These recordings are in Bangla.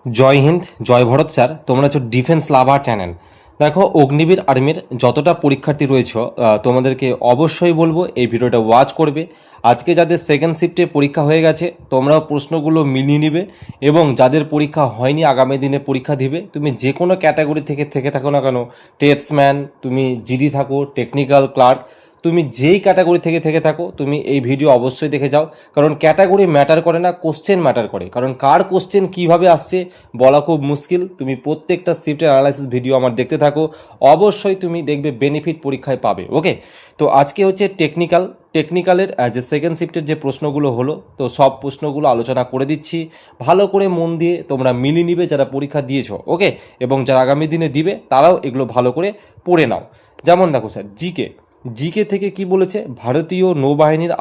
জয় হিন্দ, জয় ভারত স্যার। তোমরা হচ্ছে ডিফেন্স লাভার চ্যানেল। দেখো, অগ্নিবীর আর্মির যতটা পরীক্ষার্থী রয়েছে তোমাদেরকে অবশ্যই বলবো এই ভিডিওটা ওয়াচ করবে। আজকে যাদের সেকেন্ড শিফটে পরীক্ষা হয়ে গেছে তোমরাও প্রশ্নগুলো মিলিয়ে নিবে, এবং যাদের পরীক্ষা হয়নি আগামী দিনে পরীক্ষা দিবে, তুমি যে কোনো ক্যাটাগরি থেকে থাকো না কেন, টেটসম্যান, তুমি জিডি থাকো, টেকনিক্যাল ক্লার্ক, তুমি যেই ক্যাটাগরি থেকে থাকো তুমি এই ভিডিও অবশ্যই দেখে যাও। কারণ ক্যাটাগরি ম্যাটার করে না, কোশ্চেন ম্যাটার করে। কারণ কার কোশ্চেন কীভাবে আসছে বলা খুব মুশকিল। তুমি প্রত্যেকটা শিফটের অ্যানালাইসিস ভিডিও আমার দেখতে থাকো, অবশ্যই তুমি দেখবে বেনিফিট পরীক্ষায় পাবে। ওকে, তো আজকে হচ্ছে টেকনিক্যালের যে সেকেন্ড শিফটের যে প্রশ্নগুলো হলো, তো সব প্রশ্নগুলো আলোচনা করে দিচ্ছি। ভালো করে মন দিয়ে তোমরা মিলিয়ে নিবে যারা পরীক্ষা দিয়েছো। ওকে, এবং যারা আগামী দিনে দিবে তারাও এগুলো ভালো করে পড়ে নাও। যেমন দেখো স্যার, জিকে থেকে কি বলেছে, ভারতীয় নৌবাহিনীর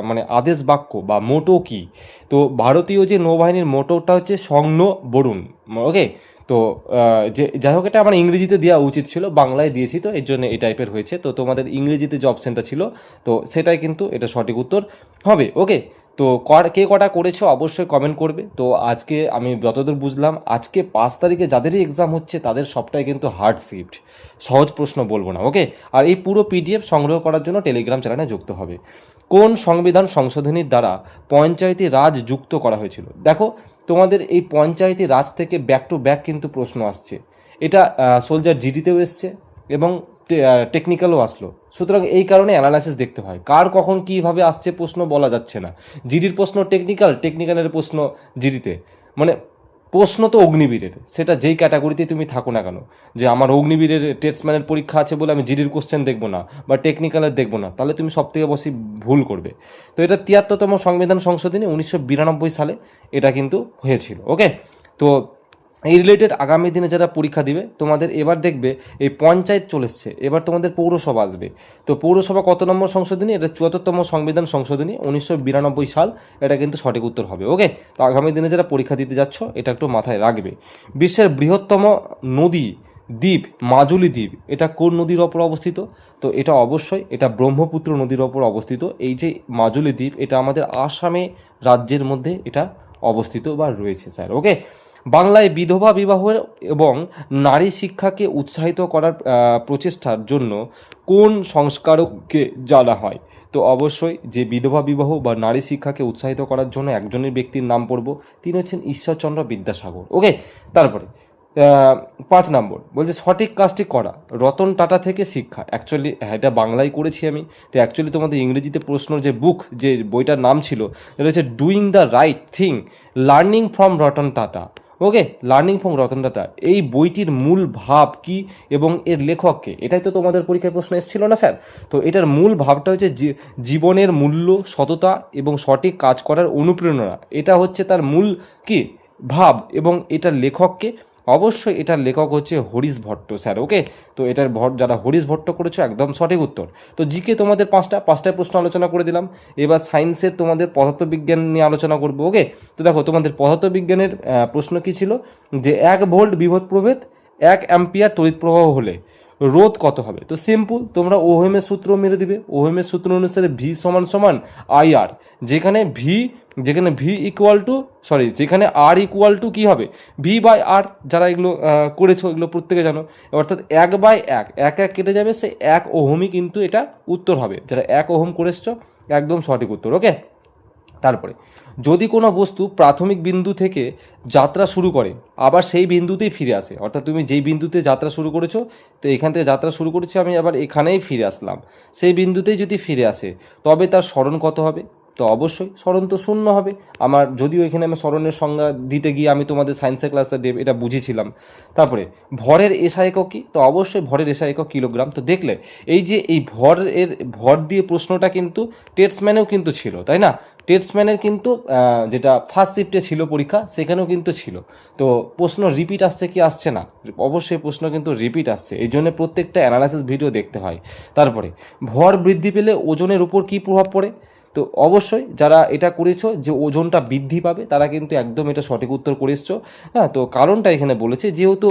মানে আদেশ বাক্য বা মোটো কি। তো ভারতীয় যে নৌবাহিনীর মোটোটা হচ্ছে সংন বরুণ। ওকে, তো যে যাই হোক, এটা আমার ইংরেজিতে দেওয়া উচিত ছিল, বাংলায় দিয়েছি তো এর জন্য এই টাইপের হয়েছে। তো তোমাদের ইংরেজিতে যে অপশানটা ছিল তো সেটাই কিন্তু এটা সঠিক উত্তর হবে। ওকে, তো কে কটা করেছো অবশ্যই কমেন্ট করবে। তো আজকে আমি যতদূর বুঝলাম, আজকে 5 তারিখে যাদেরই এক্সাম হচ্ছে তাদের সবটাই কিন্তু হার্ড শিফট, সহজ প্রশ্ন বলবো না। ওকে, আর এই পুরো পিডিএফ সংগ্রহ করার জন্য টেলিগ্রাম চ্যানেলে যুক্ত হবে। কোন সংবিধান সংশোধনীর দ্বারা পঞ্চায়েতি রাজ যুক্ত করা হয়েছিল? দেখো, তোমাদের এই পঞ্চায়েতি রাজ থেকে ব্যাক টু ব্যাক কিন্তু প্রশ্ন আসছে। এটা সোলজার জিডিতেও এসছে এবং টেকনিক্যালও আসলো। সুতরাং এই কারণে অ্যানালাইসিস দেখতে হয়, কার কখন কীভাবে আসছে প্রশ্ন বলা যাচ্ছে না। জিডির প্রশ্ন টেকনিক্যালের প্রশ্ন জিডিতে, মানে প্রশ্ন তো অগ্নিবীরের, সেটা যেই ক্যাটাগরিতে তুমি থাকো না কেন। যে আমার অগ্নিবীরের টেস্টম্যানের পরীক্ষা আছে বলে আমি জিডির কোশ্চেন দেখবো না বা টেকনিক্যালের দেখবো না, তাহলে তুমি সব থেকে বেশি ভুল করবে। তো এটা 73তম সংবিধান সংশোধনী 1992 সালে এটা কিন্তু হয়েছিল। ওকে, তো এই রিলেটেড আগামী দিনে যারা পরীক্ষা দিবে তোমাদের এবার দেখবে এই পঞ্চায়েত চলে এসছে, এবার তোমাদের পৌরসভা আসবে। তো পৌরসভা কত নম্বর সংশোধনী? এটা 74তম সংবিধান সংশোধনী 1992 সাল, এটা কিন্তু সঠিক উত্তর হবে। ওকে, তো আগামী দিনে যারা পরীক্ষা দিতে যাচ্ছ এটা একটু মাথায় রাখবে। বিশ্বের বৃহত্তম নদী দ্বীপ মাজুলি দ্বীপ, এটা কোন নদীর ওপর অবস্থিত? তো এটা অবশ্যই এটা ব্রহ্মপুত্র নদীর ওপর অবস্থিত। এই যে মাজুলি দ্বীপ, এটা আমাদের আসামে রাজ্যের মধ্যে এটা অবস্থিত বা রয়েছে স্যার। ওকে, বাংলায় বিধবা বিবাহ এবং নারী শিক্ষাকে উৎসাহিত করার প্রচেষ্টার জন্য কোন সংস্কারককে জানা হয়? তো অবশ্যই যে বিধবা বিবাহ বা নারী শিক্ষাকে উৎসাহিত করার জন্য একজনের ব্যক্তির নাম পড়ব, তিনি হচ্ছেন ঈশ্বরচন্দ্র বিদ্যাসাগর। ওকে, তারপরে 5 নম্বর বলছে সঠিক কাজটি করা, রতন টাটা থেকে শিক্ষা। অ্যাকচুয়ালি এটা বাংলায় করেছি আমি, তো অ্যাকচুয়ালি তোমাদের ইংরেজিতে প্রশ্ন যে বুক, যে বইটার নাম ছিল এটা হচ্ছে doing the right thing, learning from Ratan Tata. Okay, learning from Ratan Tata, এই বইটির মূল ভাব কি এবং এর লেখককে, এটাই তো তোমাদের পরীক্ষায় প্রশ্ন এসেছিল না স্যার? তো এটার মূল ভাবটা হচ্ছে জীবনের মূল্য, সততা এবং সঠিক কাজ করার অনুপ্রেরণা, এটা হচ্ছে তার মূল কি ভাব। এবং এটার লেখককে, অবশ্যই এটার লেখক হচ্ছে হরিশ ভট্ট স্যার। ওকে, তো এটার যারা হরিশ ভট্ট করেছো একদম সঠিক উত্তর। তো জিকে তোমাদের পাঁচটা প্রশ্ন আলোচনা করে দিলাম। এবার সায়েন্সের তোমাদের পদার্থবিজ্ঞান নিয়ে আলোচনা করবো। ওকে, তো দেখো তোমাদের পদার্থবিজ্ঞানের প্রশ্ন কী ছিল, যে 1 ভোল্ট বিভব প্রভেদ 1 অ্যাম্পিয়ার তড়িৎ প্রবাহ হলে রোধ কত হবে? তো সিম্পল, তোমরা ওহমের সূত্র মেরে দিবে। ওহমের সূত্র অনুসারে ভি সমান সমান আইআর, যেখানে ভি ইকুয়াল টু যেখানে আর ইকুয়াল টু কী হবে, ভি বাই আর। যারা এগুলো করেছো এগুলো প্রত্যেকে জানো। অর্থাৎ 1/1 কেটে যাবে, সে 1 ওহমই কিন্তু এটা উত্তর হবে। যারা 1 ওহম করে এসছো একদম সঠিক উত্তর। ওকে, তারপরে যদি কোনো বস্তু প্রাথমিক বিন্দু থেকে যাত্রা শুরু করে আবার সেই বিন্দুতেই ফিরে আসে, অর্থাৎ তুমি যেই বিন্দুতে যাত্রা শুরু করেছো, তো এখান থেকে যাত্রা শুরু করেছি আমি, আবার এখানেই ফিরে আসলাম, সেই বিন্দুতেই যদি ফিরে আসে তবে তার স্মরণ কত হবে? তো অবশ্যই স্মরণ তো 0 হবে। আমার যদিও এখানে আমি স্মরণের সংজ্ঞা দিতে গিয়ে আমি তোমাদের সায়েন্সের ক্লাসে এটা বুঝিয়েছিলাম। তারপরে ভরের এসআই একক কি? তো অবশ্যই ভরের এসআই একক কিলোগ্রাম। তো দেখলে এই যে এই ভর দিয়ে প্রশ্নটা কিন্তু টেটসম্যানেও কিন্তু ছিল, তাই না? টেটসম্যানের কিন্তু যেটা ফার্স্ট শিফটে ছিল পরীক্ষা, সেখানেও কিন্তু ছিল। তো প্রশ্ন রিপিট আসছে কি আসছে না? অবশ্যই প্রশ্ন কিন্তু রিপিট আসছে, এই জন্য প্রত্যেকটা অ্যানালাইসিস ভিডিও দেখতে হয়। তারপরে ভর বৃদ্ধি পেলে ওজনের উপর কী প্রভাব পড়ে? তো অবশ্যই যারা এটা করেছো যে ওজনটা বৃদ্ধি পাবে তারা কিন্তু একদম এটা সঠিক উত্তর করে এসছো। হ্যাঁ, তো কারণটা এখানে বলেছে, যেহেতু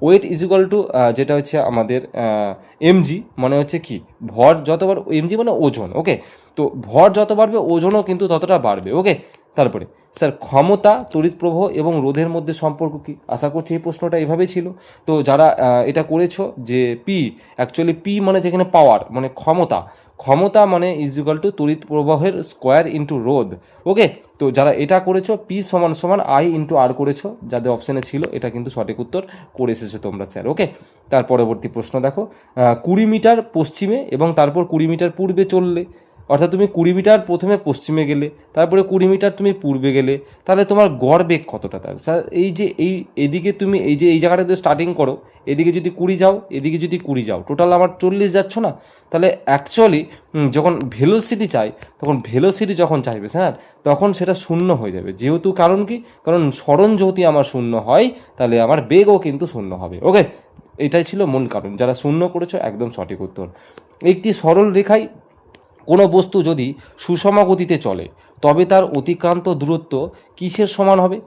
ওয়েট ইজ ইকুয়াল টু যেটা হচ্ছে আমাদের এমজি, মানে হচ্ছে কি ভর যতবার, এমজি মানে ওজন। ওকে, তো ভর যত বাড়বে ওজনও কিন্তু ততটা বাড়বে। ওকে, তারপরে স্যার ক্ষমতা, তড়িৎ প্রবাহ এবং রোধের মধ্যে সম্পর্ক কি? আশা করছি এই প্রশ্নটা এভাবেই ছিল। তো যারা এটা করেছো যে পি, অ্যাকচুয়ালি পি মানে যেখানে পাওয়ার মানে ক্ষমতা, ক্ষমতা মানে ইজ ইকুয়াল টু তড়িৎ প্রবাহের স্কোয়ার ইন্টু রোধ। ওকে, তো যারা এটা করেছো পি সমান সমান আই ইন্টু আর করেছো, যাদের অপশানে ছিল এটা কিন্তু সঠিক উত্তর করে এসেছো তোমরা স্যার। ওকে, তার পরবর্তী প্রশ্ন দেখো, 20 মিটার পশ্চিমে এবং তারপর 20 মিটার পূর্বে চললে, অর্থাৎ তুমি 20 মিটার প্রথমে পশ্চিমে গেলে, তারপরে 20 মিটার তুমি পূর্বে গেলে, তাহলে তোমার গড় বেগ কতটা? তার স্যার এই যে এদিকে তুমি এই যে এই জায়গাটাতে স্টার্টিং করো, এদিকে যদি 20 যাও, এদিকে যদি 20 যাও, টোটাল আমার 40 যাচ্ছ না? তাহলে অ্যাকচুয়ালি যখন ভেলোসিটি চাই, তখন ভেলোসিটি যখন চাইবে স্যার, তখন সেটা শূন্য হয়ে যাবে। যেহেতু কারণ কি, কারণ সরণ যদি আমার শূন্য হয় তাহলে আমার বেগও কিন্তু শূন্য হবে। ওকে, এটাই ছিল মূল কারণ। যারা শূন্য করেছো একদম সঠিক উত্তর। একটি সরল রেখায় কোনো বস্তু যদি সুষম গতিতে চলে তবে তার অতিক্রান্ত দূরত্ব কিসের সমান হবে?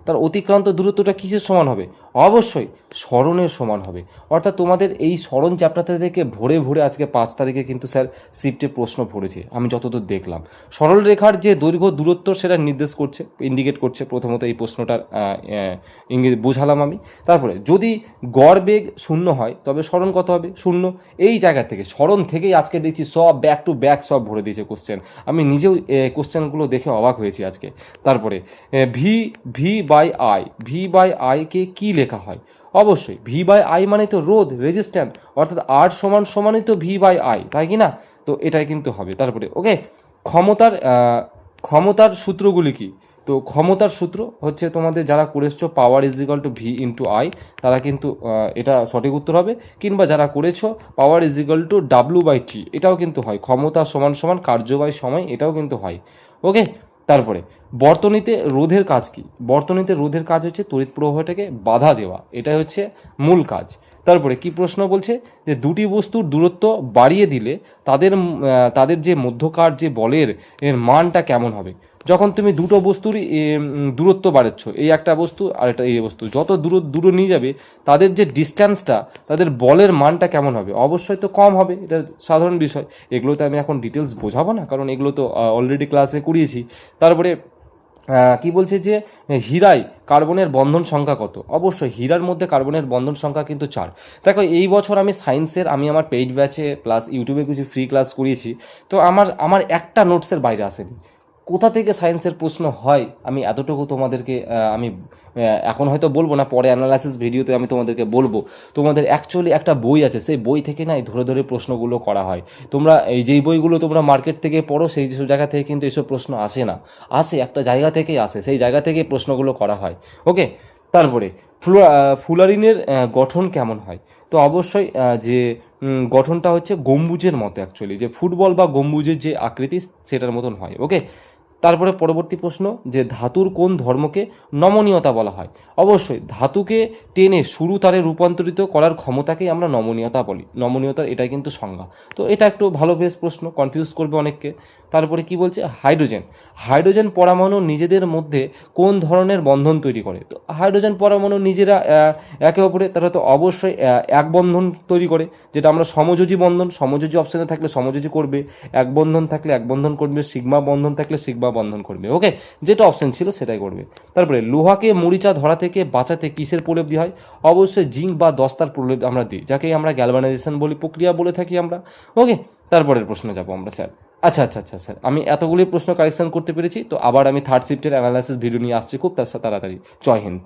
তার অতিক্রান্ত দূরত্বটা কিসের সমান হবে? অবশ্যই সরণের সমান হবে। অর্থাৎ তোমাদের এই সরণ চ্যাপ্টারটা থেকে ভরে ভরে আজকে 5 তারিখে কিন্তু স্যার শিফটে প্রশ্ন পড়েছে, আমি যতদূর দেখলাম। সরল রেখার যে দৈর্ঘ্য দূরত্ব সেটা নির্দেশ করছে, ইন্ডিকেট করছে। প্রথমত এই প্রশ্নটার ইংরেজি বোঝালাম আমি। তারপরে যদি গড় বেগ শূন্য হয় তবে সরণ কত হবে? শূন্য। এই জায়গা থেকে সরণ থেকেই আজকে দেখছি সব ব্যাক টু ব্যাক সব ভরে দিয়েছে কোশ্চেন। আমি নিজেও কোশ্চেনগুলো দেখে অবাক হয়েছি আজকে। তারপরে V V by I, V by আইকে কী লেখা হয়? অবশ্যই ভি বাই আই মানে তো রোধ, রেজিস্ট্যান্স, অর্থাৎ আর সমান সমানই তো ভি বাই আই, তাই কি না? তো এটাই কিন্তু হবে। তারপরে ওকে, ক্ষমতার সূত্রগুলি কি? তো ক্ষমতার সূত্র হচ্ছে তোমাদের যারা করেছো power is equal to V into I, তারা কিন্তু এটা সঠিক উত্তর হবে। কিংবা যারা করেছো power is equal to W by T, এটাও কিন্তু হয়। ক্ষমতা সমান সমান কার্য বাই সময়, এটাও কিন্তু হয়। ওকে, তারপরে বর্তনীতে রোধের কাজ কি? বর্তনীতে রোধের কাজ হচ্ছে তড়িৎ প্রবাহটাকে বাধা দেওয়া, এটাই হচ্ছে মূল কাজ। তারপরে কি প্রশ্ন বলছে যে দুটি বস্তুর দূরত্ব বাড়িয়ে দিলে তাদের যে মধ্যকার যে বলের এর মানটা কেমন হবে? যখন তুমি দুটো বস্তুরই দূরত্ব বাড়াচ্ছ, এই একটা বস্তু আর একটা এই বস্তু, যত দূরে নিয়ে যাবে তাদের যে ডিস্ট্যান্সটা, তাদের বলের মানটা কেমন হবে? অবশ্যই তো কম হবে, এটা সাধারণ বিষয়। এগুলোতে আমি এখন ডিটেলস বোঝাবো না, কারণ এগুলো তো অলরেডি ক্লাসে করিয়েছি। তারপরে কি বলছে যে হীরায় কার্বনের বন্ধন সংখ্যা কত? অবশ্যই হীরার মধ্যে কার্বনের বন্ধন সংখ্যা কিন্তু 4। দেখো এই বছর আমি সায়েন্সের আমার পেইড ব্যাচে প্লাস ইউটিউবে কিছু ফ্রি ক্লাস করিয়েছি, তো আমার একটা নোটসের বাইরে আসেনি। কোথা থেকে সায়েন্সের প্রশ্ন হয় আমি এতটুকু তোমাদেরকে আমি এখন হয়তো বলবো না, পরে অ্যানালাইসিস ভিডিওতে আমি তোমাদেরকে বলবো। তোমাদের অ্যাকচুয়ালি একটা বই আছে, সেই বই থেকে না ধরে ধরে প্রশ্নগুলো করা হয়। তোমরা এই যেই বইগুলো তোমরা মার্কেট থেকে পড়ো সেই যেসব জায়গা থেকে কিন্তু এইসব প্রশ্ন আসে না, আসে একটা জায়গা থেকেই আসে, সেই জায়গা থেকে প্রশ্নগুলো করা হয়। ওকে, তারপরে ফুলারিনের গঠন কেমন হয়? তো অবশ্যই যে গঠনটা হচ্ছে গম্বুজের মতো, অ্যাকচুয়ালি যে ফুটবল বা গম্বুজের যে আকৃতি সেটার মতন হয়। ওকে, তারপরে পরবর্তী প্রশ্ন যে ধাতুর কোন ধর্মকে নমনীয়তা বলা হয়? অবশ্যই ধাতুকে টেনে সরু তারে রূপান্তরিত করার ক্ষমতাকেই আমরা নমনীয়তা বলি। নমনীয়তার এটাই কিন্তু সংজ্ঞা। তো এটা একটু ভালো বেশ প্রশ্ন, কনফিউজ করবে অনেককে। তারপরে কি বলছে হাইড্রোজেন পরমাণু নিজেদের মধ্যে কোন ধরনের বন্ধন তৈরি করে? তো হাইড্রোজেন পরমাণু নিজেরা একে অপরে তারা তো অবশ্যই এক বন্ধন তৈরি করে, যেটা আমরা সমযোজী বন্ধন, সমযোজী অপশানে থাকলে সমযোজী করবে, এক বন্ধন থাকলে এক বন্ধন করবে, সিগমা বন্ধন থাকলে সিগমা বন্ধন করবে। ওকে, যেটা অপশন ছিল সেটাই করবে। তারপরে লোহাকে মরিচা ধরা থেকে বাঁচাতে কিসের প্রলেপ দেওয়া হয়? অবশ্যই জিঙ্ক বা দস্তার প্রলেপ আমরা দিই, যাকে আমরা গ্যালভানাইজেশন বলি, প্রক্রিয়া বলে থাকি আমরা। ওকে, তারপরের প্রশ্নে যাবো আমরা স্যার। আচ্ছা স্যার, আমি এতগুলি প্রশ্ন কালেকশন করতে পেরেছি। তো আবার আমি থার্ড শিফটের অ্যানালাইসিস ভিডিও নিয়ে আসছি খুব তাড়াতাড়ি। জয় হিন্দ।